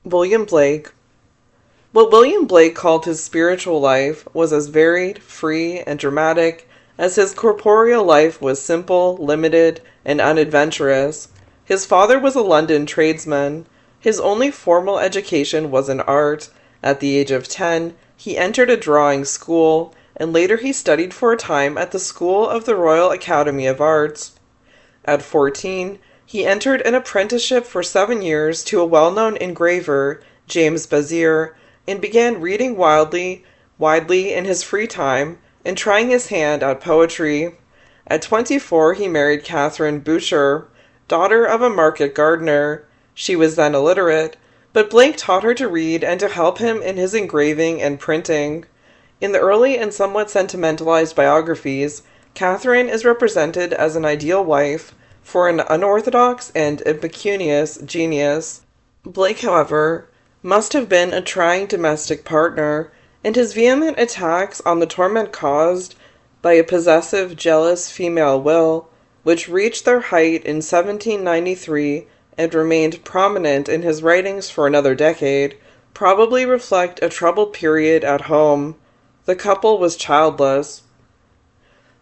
William Blake. What William Blake called his spiritual life was as varied, free, and dramatic as his corporeal life was simple, limited, and unadventurous. His father was a London tradesman. His only formal education was in art. At the age of 10, he entered a drawing school, and later he studied for a time at the School of the Royal Academy of Arts. At 14, he entered an apprenticeship for 7 years to a well-known engraver, James Bezier, and began reading widely in his free time and trying his hand at poetry. At 24, he married Catherine Boucher, daughter of a market gardener. She was then illiterate, but Blake taught her to read and to help him in his engraving and printing. In the early and somewhat sentimentalized biographies, Catherine is represented as an ideal wife for an unorthodox and impecunious genius. Blake, however, must have been a trying domestic partner, and his vehement attacks on the torment caused by a possessive, jealous female will, which reached their height in 1793 and remained prominent in his writings for another decade, probably reflect a troubled period at home. The couple was childless.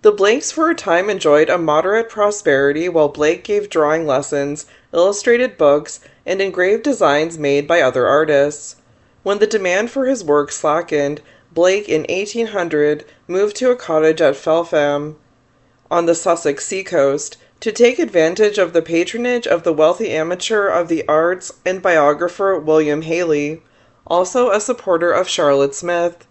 The Blakes for a time enjoyed a moderate prosperity while Blake gave drawing lessons, illustrated books, and engraved designs made by other artists. When the demand for his work slackened, Blake in 1800 moved to a cottage at Felpham, on the Sussex seacoast, to take advantage of the patronage of the wealthy amateur of the arts and biographer William Hayley, also a supporter of Charlotte Smith,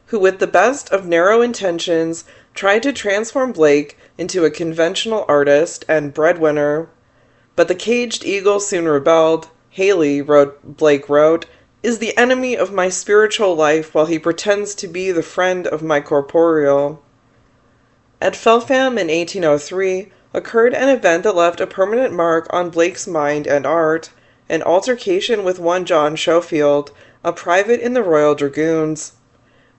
who with the best of narrow intentions tried to transform Blake into a conventional artist and breadwinner. But the caged eagle soon rebelled. Blake wrote, "is the enemy of my spiritual life while he pretends to be the friend of my corporeal." At Felpham in 1803 occurred an event that left a permanent mark on Blake's mind and art, an altercation with one John Schofield, a private in the Royal Dragoons.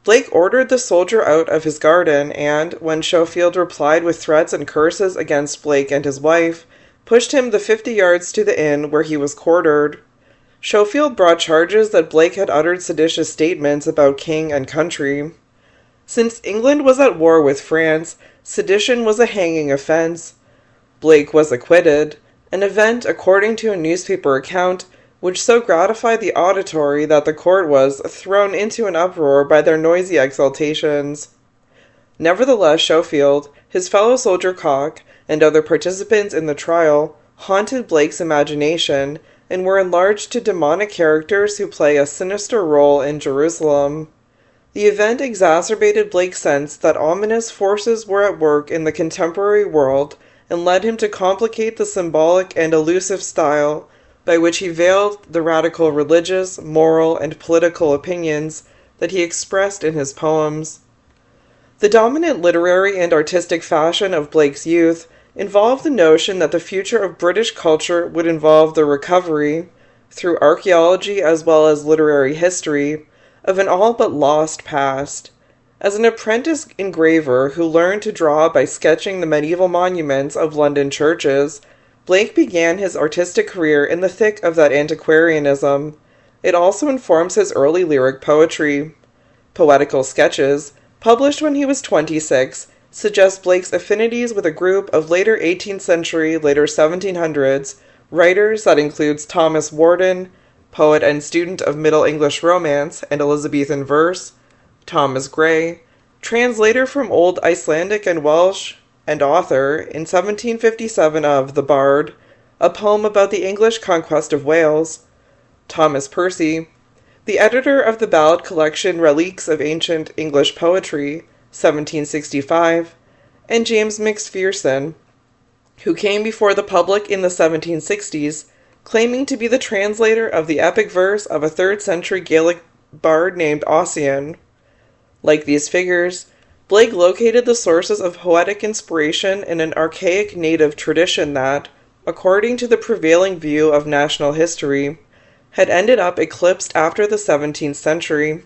Blake ordered the soldier out of his garden, and, when Schofield replied with threats and curses against Blake and his wife, pushed him the 50 yards to the inn where he was quartered. Schofield brought charges that Blake had uttered seditious statements about king and country. Since England was at war with France, sedition was a hanging offense. Blake was acquitted, an event, according to a newspaper account, which so gratified the auditory that the court was thrown into an uproar by their noisy exultations. Nevertheless, Schofield, his fellow soldier Cock, and other participants in the trial haunted Blake's imagination and were enlarged to demonic characters who play a sinister role in Jerusalem. The event exacerbated Blake's sense that ominous forces were at work in the contemporary world and led him to complicate the symbolic and elusive style by which he veiled the radical religious, moral, and political opinions that he expressed in his poems. The dominant literary and artistic fashion of Blake's youth involved the notion that the future of British culture would involve the recovery, through archaeology as well as literary history, of an all but lost past. As an apprentice engraver who learned to draw by sketching the medieval monuments of London churches, Blake began his artistic career in the thick of that antiquarianism. It also informs his early lyric poetry. Poetical sketches, published when he was 26, suggest Blake's affinities with a group of later 18th century, later 1700s writers that includes Thomas Warton, poet and student of Middle English Romance and Elizabethan verse, Thomas Gray, translator from Old Icelandic and Welsh, and author, in 1757, of The Bard, a poem about the English conquest of Wales, Thomas Percy, the editor of the ballad collection Reliques of Ancient English Poetry, 1765, and James McPherson, who came before the public in the 1760s, claiming to be the translator of the epic verse of a 3rd century Gaelic bard named Ossian. Like these figures, Blake located the sources of poetic inspiration in an archaic native tradition that, according to the prevailing view of national history, had ended up eclipsed after the 17th century,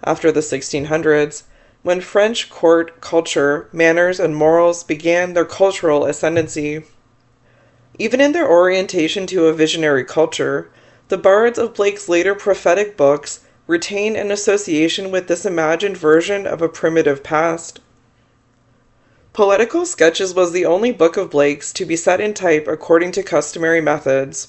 after the 1600s, when French court culture, manners, and morals began their cultural ascendancy. Even in their orientation to a visionary culture, The bards of Blake's later prophetic books retain an association with this imagined version of a primitive past. Poetical Sketches was the only book of Blake's to be set in type according to customary methods.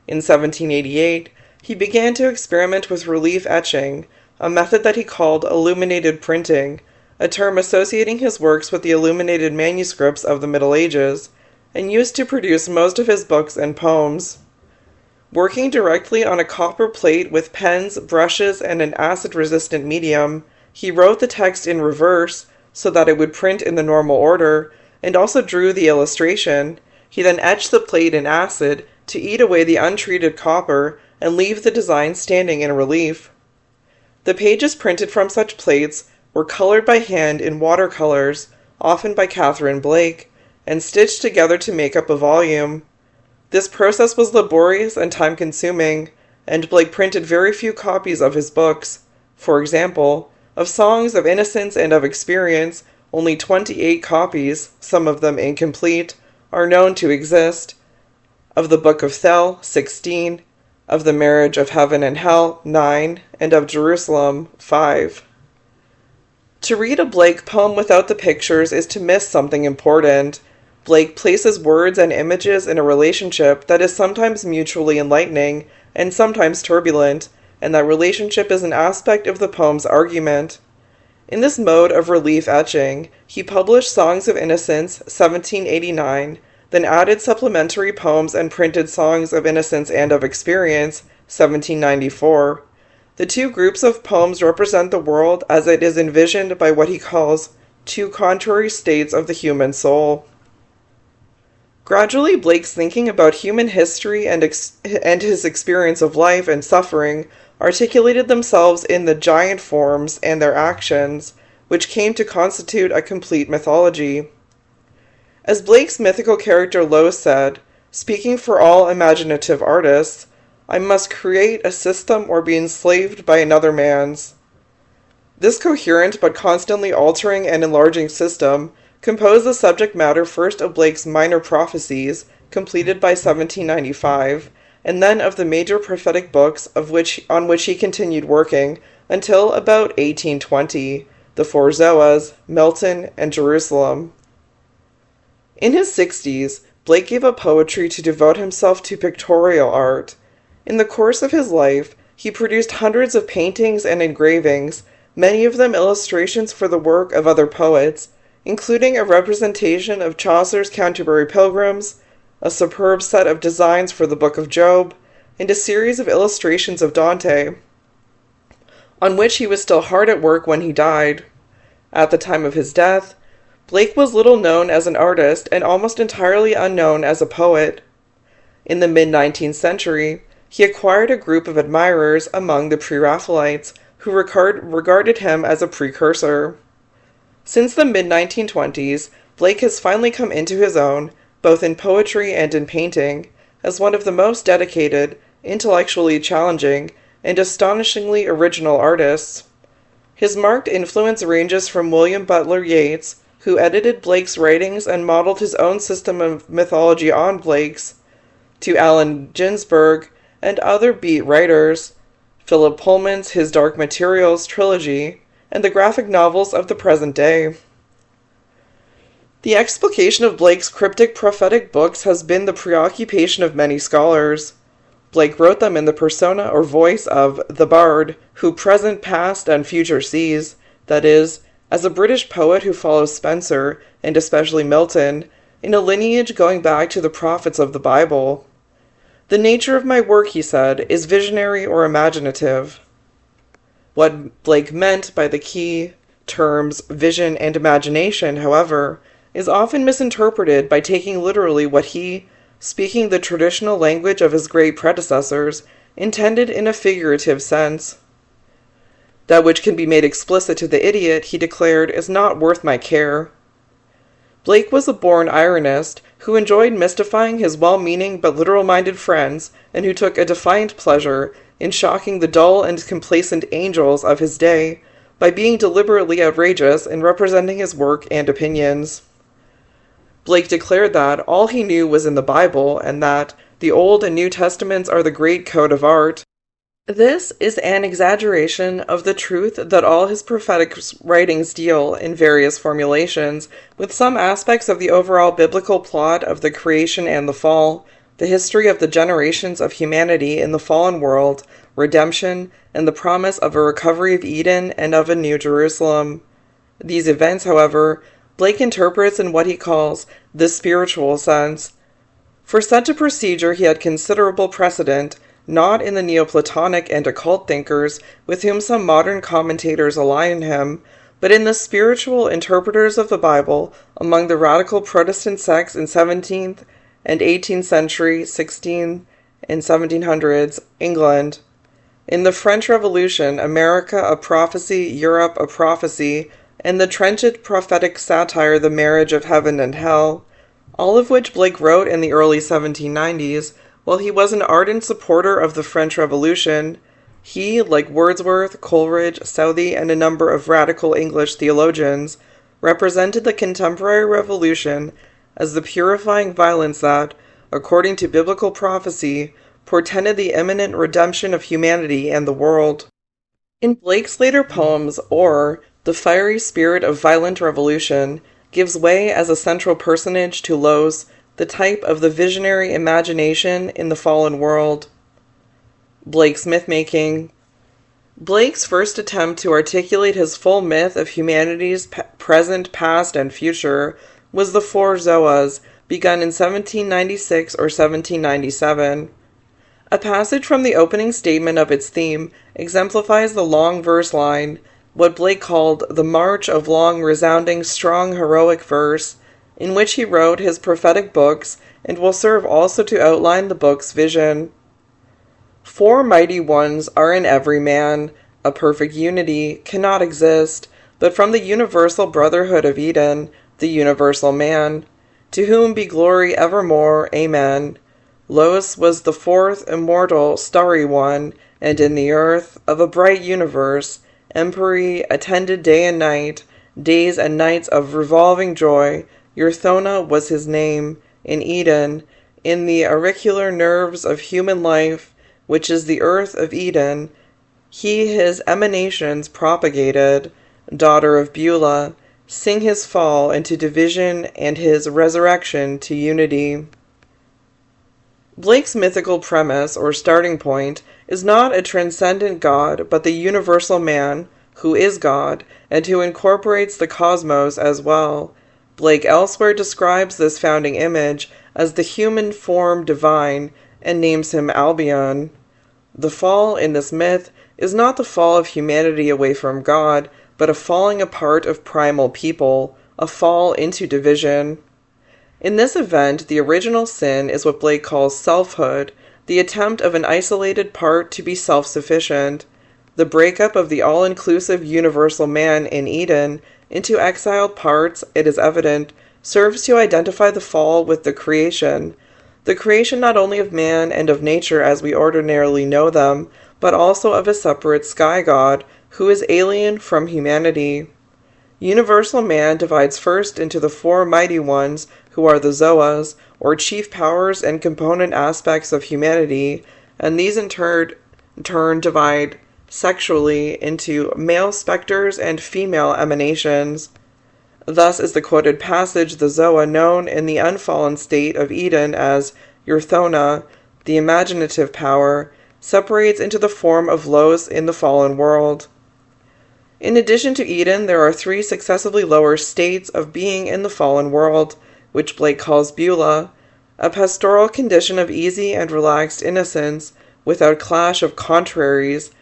In 1788, he began to experiment with relief etching, a method that he called illuminated printing, a term associating his works with the illuminated manuscripts of the Middle Ages, and used to produce most of his books and poems. Working directly on a copper plate with pens, brushes, and an acid-resistant medium, he wrote the text in reverse so that it would print in the normal order, and also drew the illustration. He then etched the plate in acid to eat away the untreated copper and leave the design standing in relief. The pages printed from such plates were colored by hand in watercolors, often by Catherine Blake, and stitched together to make up a volume. This process was laborious and time-consuming, and Blake printed very few copies of his books. For example, of Songs of Innocence and of Experience, only 28 copies, some of them incomplete, are known to exist. Of the Book of Thel, 16, of the Marriage of Heaven and Hell, 9, and of Jerusalem, 5. To read a Blake poem without the pictures is to miss something important. Blake places words and images in a relationship that is sometimes mutually enlightening and sometimes turbulent, and that relationship is an aspect of the poem's argument. In this mode of relief etching, he published Songs of Innocence, 1789, then added supplementary poems and printed Songs of Innocence and of Experience, 1794. The two groups of poems represent the world as it is envisioned by what he calls two contrary states of the human soul. Gradually, Blake's thinking about human history and his experience of life and suffering articulated themselves in the giant forms and their actions, which came to constitute a complete mythology. As Blake's mythical character Lowe said, speaking for all imaginative artists, "I must create a system or be enslaved by another man's." This coherent but constantly altering and enlarging system composed the subject matter first of Blake's Minor Prophecies, completed by 1795, and then of the major prophetic books on which he continued working until about 1820, the Four Zoas, Milton, and Jerusalem. In his 60s, Blake gave up poetry to devote himself to pictorial art. In the course of his life, he produced hundreds of paintings and engravings, many of them illustrations for the work of other poets, including a representation of Chaucer's Canterbury Pilgrims, a superb set of designs for the Book of Job, and a series of illustrations of Dante, on which he was still hard at work when he died. At the time of his death, Blake was little known as an artist and almost entirely unknown as a poet. In the mid-19th century, he acquired a group of admirers among the Pre-Raphaelites who regarded him as a precursor. Since the mid-1920s, Blake has finally come into his own, both in poetry and in painting, as one of the most dedicated, intellectually challenging, and astonishingly original artists. His marked influence ranges from William Butler Yeats, who edited Blake's writings and modeled his own system of mythology on Blake's, to Allen Ginsberg and other beat writers, Philip Pullman's His Dark Materials trilogy, and the graphic novels of the present day. The explication of Blake's cryptic prophetic books has been the preoccupation of many scholars. Blake wrote them in the persona or voice of the Bard, who present, past, and future sees, that is, as a British poet who follows Spenser, and especially Milton, in a lineage going back to the prophets of the Bible. "The nature of my work," he said, "is visionary or imaginative." What Blake meant by the key terms vision and imagination, however, is often misinterpreted by taking literally what he, speaking the traditional language of his great predecessors, intended in a figurative sense. "That which can be made explicit to the idiot," he declared, "is not worth my care." Blake was a born ironist who enjoyed mystifying his well-meaning but literal-minded friends, and who took a defiant pleasure in shocking the dull and complacent angels of his day by being deliberately outrageous in representing his work and opinions. Blake declared that all he knew was in the Bible, and that The Old and New Testaments are the great code of art. This is an exaggeration of the truth that all his prophetic writings deal, in various formulations, with some aspects of the overall biblical plot of the creation and the fall, the history of the generations of humanity in the fallen world, redemption, and the promise of a recovery of Eden and of a New Jerusalem. These events, however, Blake interprets in what he calls the spiritual sense. For such a procedure he had considerable precedent, not in the Neoplatonic and occult thinkers with whom some modern commentators align him, but in the spiritual interpreters of the Bible among the radical Protestant sects in 17th and 18th century, 16th and 1700s England. In the French Revolution, America a prophecy, Europe a prophecy, and the trenchant prophetic satire The Marriage of Heaven and Hell, all of which Blake wrote in the early 1790s, while he was an ardent supporter of the French Revolution. He, like Wordsworth, Coleridge, Southey, and a number of radical English theologians, represented the contemporary revolution as the purifying violence that, according to biblical prophecy, portended the imminent redemption of humanity and the world. In Blake's later poems, Orr, the fiery spirit of violent revolution, gives way as a central personage to Los, the type of the visionary imagination in the fallen world. Blake's myth-making. Blake's first attempt to articulate his full myth of humanity's present, past, and future was The Four Zoas, begun in 1796 or 1797. A passage from the opening statement of its theme exemplifies the long verse line, what Blake called the march of long, resounding, strong, heroic verse, in which he wrote his prophetic books and will serve also to outline the book's vision. 4 mighty ones are in every man. A perfect unity cannot exist, but from the universal brotherhood of Eden, the universal man, to whom be glory evermore. Amen. Los was the 4th immortal, starry one, and in the earth of a bright universe, empery attended day and night, days and nights of revolving joy. Urthona was his name. In Eden, in the auricular nerves of human life, which is the earth of Eden, he his emanations propagated. Daughter of Beulah, sing his fall into division and his resurrection to unity. Blake's mythical premise, or starting point, is not a transcendent God, but the universal man, who is God, and who incorporates the cosmos as well. Blake elsewhere describes this founding image as the human form divine, and names him Albion. The fall in this myth is not the fall of humanity away from God, but a falling apart of primal people, a fall into division. In this event, the original sin is what Blake calls selfhood, the attempt of an isolated part to be self-sufficient. The breakup of the all-inclusive universal man in Eden into exiled parts, it is evident, serves to identify the fall with the creation not only of man and of nature as we ordinarily know them, but also of a separate sky god, who is alien from humanity. Universal man divides first into the 4 mighty ones, who are the Zoas, or chief powers and component aspects of humanity, and these in turn divide sexually into male specters and female emanations. Thus is the quoted passage the Zoa known in the unfallen state of Eden as Urthona, the imaginative power, separates into the form of Los in the fallen world. In addition to Eden, there are 3 successively lower states of being in the fallen world, which Blake calls Beulah, a pastoral condition of easy and relaxed innocence, without clash of contraries.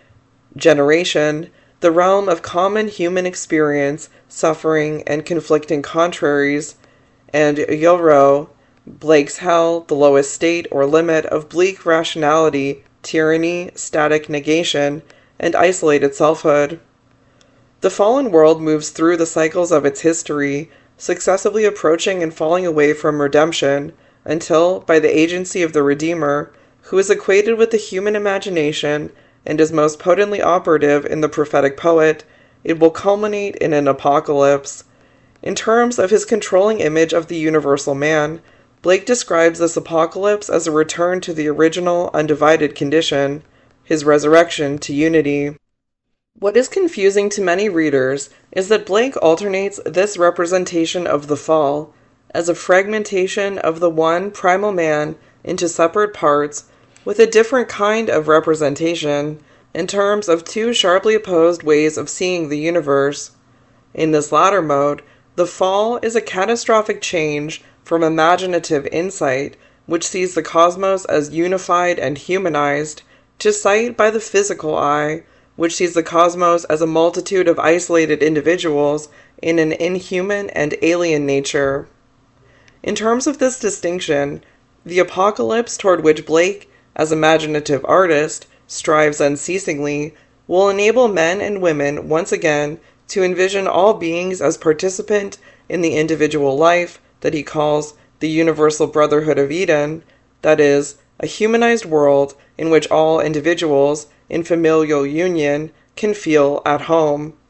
Generation, the realm of common human experience, suffering, and conflicting contraries. And Yorro, Blake's hell, the lowest state or limit of bleak rationality, tyranny, static negation, and isolated selfhood. The fallen world moves through the cycles of its history, successively approaching and falling away from redemption, until, by the agency of the Redeemer, who is equated with the human imagination and is most potently operative in the prophetic poet, it will culminate in an apocalypse. In terms of his controlling image of the universal man, Blake describes this apocalypse as a return to the original undivided condition, his resurrection to unity. What is confusing to many readers is that Blake alternates this representation of the fall as a fragmentation of the one primal man into separate parts with a different kind of representation in terms of two sharply opposed ways of seeing the universe. In this latter mode, the fall is a catastrophic change from imaginative insight, which sees the cosmos as unified and humanized, to sight by the physical eye, which sees the cosmos as a multitude of isolated individuals in an inhuman and alien nature. In terms of this distinction, the apocalypse toward which Blake, as imaginative artist, strives unceasingly, will enable men and women once again to envision all beings as participant in the individual life that he calls the universal brotherhood of Eden, that is, a humanized world in which all individuals, in familial union, can feel at home.